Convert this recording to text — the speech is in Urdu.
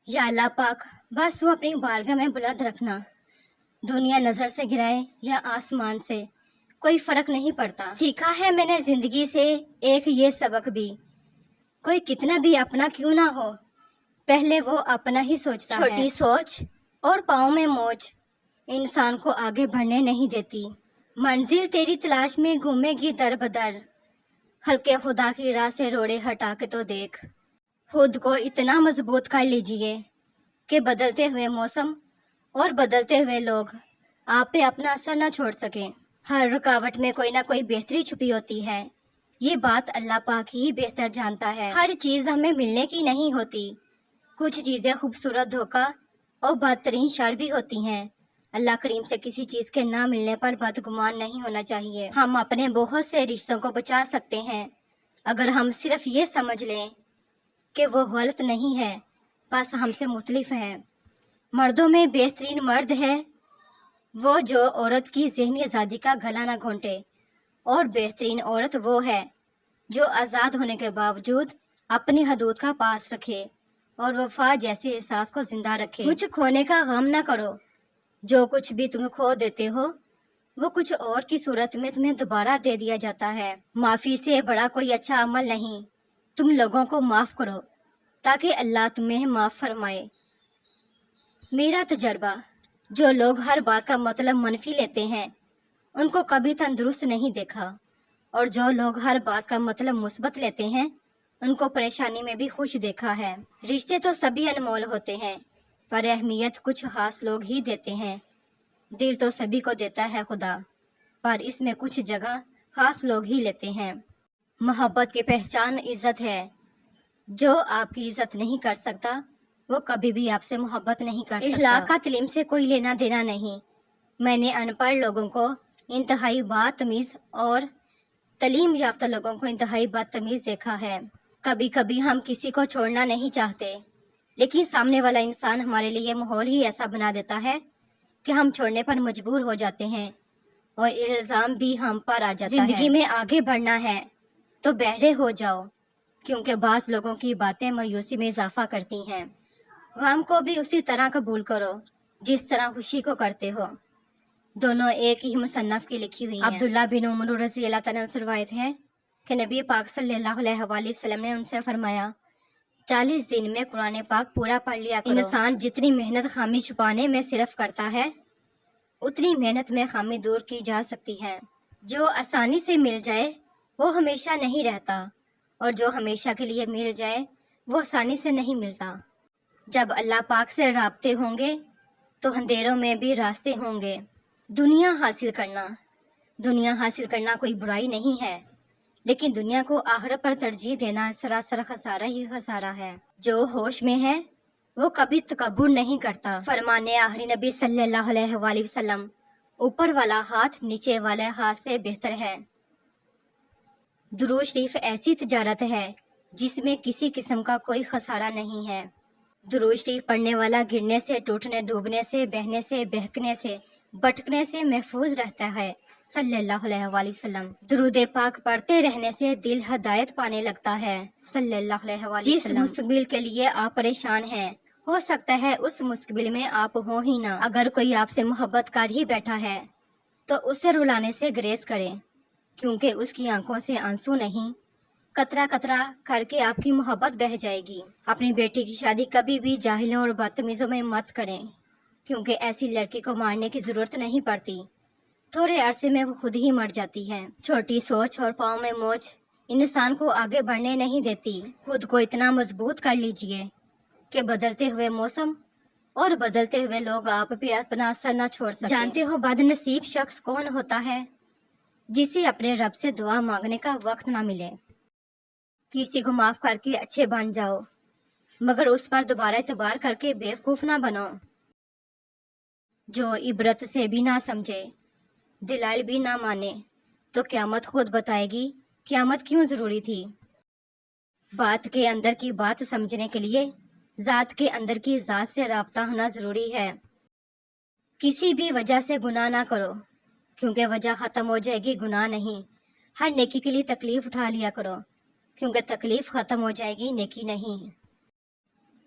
یا اللہ پاک، بس تو اپنی بارگاہ میں بلند رکھنا، دنیا نظر سے گرائے یا آسمان سے، کوئی فرق نہیں پڑتا۔ سیکھا ہے میں نے زندگی سے ایک یہ سبق بھی، کوئی کتنا بھی اپنا کیوں نہ ہو، پہلے وہ اپنا ہی سوچتا ہے۔ چھوٹی سوچ اور پاؤں میں موج انسان کو آگے بڑھنے نہیں دیتی۔ منزل تیری تلاش میں گھومے گی در بدر، ہلکے خدا کی راہ سے روڑے ہٹا کے تو دیکھ۔ خود کو اتنا مضبوط کر لیجئے کہ بدلتے ہوئے موسم اور بدلتے ہوئے لوگ آپ پہ اپنا اثر نہ چھوڑ سکیں۔ ہر رکاوٹ میں کوئی نہ کوئی بہتری چھپی ہوتی ہے، یہ بات اللہ پاک ہی بہتر جانتا ہے۔ ہر چیز ہمیں ملنے کی نہیں ہوتی، کچھ چیزیں خوبصورت دھوکہ اور بدترین شر بھی ہوتی ہیں۔ اللہ کریم سے کسی چیز کے نہ ملنے پر بدگمان نہیں ہونا چاہیے۔ ہم اپنے بہت سے رشتوں کو بچا سکتے ہیں اگر ہم صرف یہ سمجھ لیں کہ وہ غلط نہیں ہے، بس ہم سے مختلف ہے۔ مردوں میں بہترین مرد ہے وہ جو عورت کی ذہنی آزادی کا گلا نہ گھونٹے، اور بہترین عورت وہ ہے جو آزاد ہونے کے باوجود اپنی حدود کا پاس رکھے اور وفا جیسے احساس کو زندہ رکھے۔ کچھ کھونے کا غم نہ کرو، جو کچھ بھی تم کھو دیتے ہو وہ کچھ اور کی صورت میں تمہیں دوبارہ دے دیا جاتا ہے۔ معافی سے بڑا کوئی اچھا عمل نہیں، تم لوگوں کو معاف کرو تاکہ اللہ تمہیں معاف فرمائے۔ میرا تجربہ، جو لوگ ہر بات کا مطلب منفی لیتے ہیں ان کو کبھی تندرست نہیں دیکھا، اور جو لوگ ہر بات کا مطلب مثبت لیتے ہیں ان کو پریشانی میں بھی خوش دیکھا ہے۔ رشتے تو سبھی انمول ہوتے ہیں، پر اہمیت کچھ خاص لوگ ہی دیتے ہیں۔ دل تو سبھی کو دیتا ہے خدا، پر اس میں کچھ جگہ خاص لوگ ہی لیتے ہیں۔ محبت کی پہچان عزت ہے، جو آپ کی عزت نہیں کر سکتا وہ کبھی بھی آپ سے محبت نہیں کر سکتا۔ اخلاق کا تعلیم سے کوئی لینا دینا نہیں۔ میں نے ان پڑھ لوگوں کو انتہائی بدتمیز اور تعلیم یافتہ لوگوں کو انتہائی بدتمیز دیکھا ہے۔ کبھی کبھی ہم کسی کو چھوڑنا نہیں چاہتے، لیکن سامنے والا انسان ہمارے لیے ماحول ہی ایسا بنا دیتا ہے کہ ہم چھوڑنے پر مجبور ہو جاتے ہیں، اور الزام بھی ہم پر آ جاتا ہے۔ زندگی میں آگے بڑھنا ہے تو بہرے ہو جاؤ، کیونکہ بعض لوگوں کی باتیں مایوسی میں اضافہ کرتی ہیں۔ غم کو بھی اسی طرح قبول کرو جس طرح خوشی کو کرتے ہو، دونوں ایک ہی مصنف کی لکھی ہوئی ہیں۔ عبداللہ بن عمر رضی اللہ تعالیٰ عنہ سے روایت ہے کہ نبی پاک صلی اللہ علیہ وآلہ وسلم نے ان سے فرمایا، 40 دن میں قرآن پاک پورا پڑھ لیا کرو۔ انسان جتنی محنت خامی چھپانے میں صرف کرتا ہے، اتنی محنت میں خامی دور کی جا سکتی ہے۔ جو آسانی سے مل جائے وہ ہمیشہ نہیں رہتا، اور جو ہمیشہ کے لیے مل جائے وہ آسانی سے نہیں ملتا۔ جب اللہ پاک سے رابطے ہوں گے تو اندھیروں میں بھی راستے ہوں گے۔ دنیا حاصل کرنا کوئی برائی نہیں ہے، لیکن دنیا کو آخرت پر ترجیح دینا سراسر خسارہ ہی خسارہ ہے۔ جو ہوش میں ہے وہ کبھی تکبر نہیں کرتا۔ فرمان آخری نبی صلی اللہ علیہ وآلہ وسلم، اوپر والا ہاتھ نیچے والے ہاتھ سے بہتر ہے۔ درود شریف ایسی تجارت ہے جس میں کسی قسم کا کوئی خسارہ نہیں ہے۔ درود شریف پڑھنے والا گرنے سے، ٹوٹنے، ڈوبنے سے، بہنے سے، بہکنے سے، بھٹکنے سے محفوظ رہتا ہے صلی اللہ علیہ وآلہ وسلم۔ درود پاک پڑھتے رہنے سے دل ہدایت پانے لگتا ہے صلی اللہ علیہ وآلہ وسلم۔ جس مستقبل کے لیے آپ پریشان ہیں، ہو سکتا ہے اس مستقبل میں آپ ہو ہی نہ۔ اگر کوئی آپ سے محبت کر ہی بیٹھا ہے تو اسے رلانے سے گریز کریں، کیونکہ اس کی آنکھوں سے آنسو نہیں، قطرہ قطرہ کر کے آپ کی محبت بہہ جائے گی۔ اپنی بیٹی کی شادی کبھی بھی جاہلوں اور بدتمیزوں میں مت کریں، کیونکہ ایسی لڑکی کو مارنے کی ضرورت نہیں پڑتی، تھوڑے عرصے میں وہ خود ہی مر جاتی ہے۔ چھوٹی سوچ اور پاؤں میں موچ انسان کو آگے بڑھنے نہیں دیتی۔ خود کو اتنا مضبوط کر لیجئے کہ بدلتے ہوئے موسم اور بدلتے ہوئے لوگ آپ پہ اپنا اثر نہ چھوڑ سکیں۔ جانتے ہو بد نصیب شخص کون ہوتا ہے؟ جسے اپنے رب سے دعا مانگنے کا وقت نہ ملے۔ کسی کو معاف کر کے اچھے بن جاؤ، مگر اس پر دوبارہ اعتبار کر کے بیوقوف نہ بنو۔ جو عبرت سے بھی نہ سمجھے، دلائل بھی نہ مانے، تو قیامت خود بتائے گی قیامت کیوں ضروری تھی۔ بات کے اندر کی بات سمجھنے کے لیے ذات کے اندر کی ذات سے رابطہ ہونا ضروری ہے۔ کسی بھی وجہ سے گناہ نہ کرو، کیونکہ وجہ ختم ہو جائے گی، گناہ نہیں۔ ہر نیکی کے لیے تکلیف اٹھا لیا کرو، کیونکہ تکلیف ختم ہو جائے گی، نیکی نہیں۔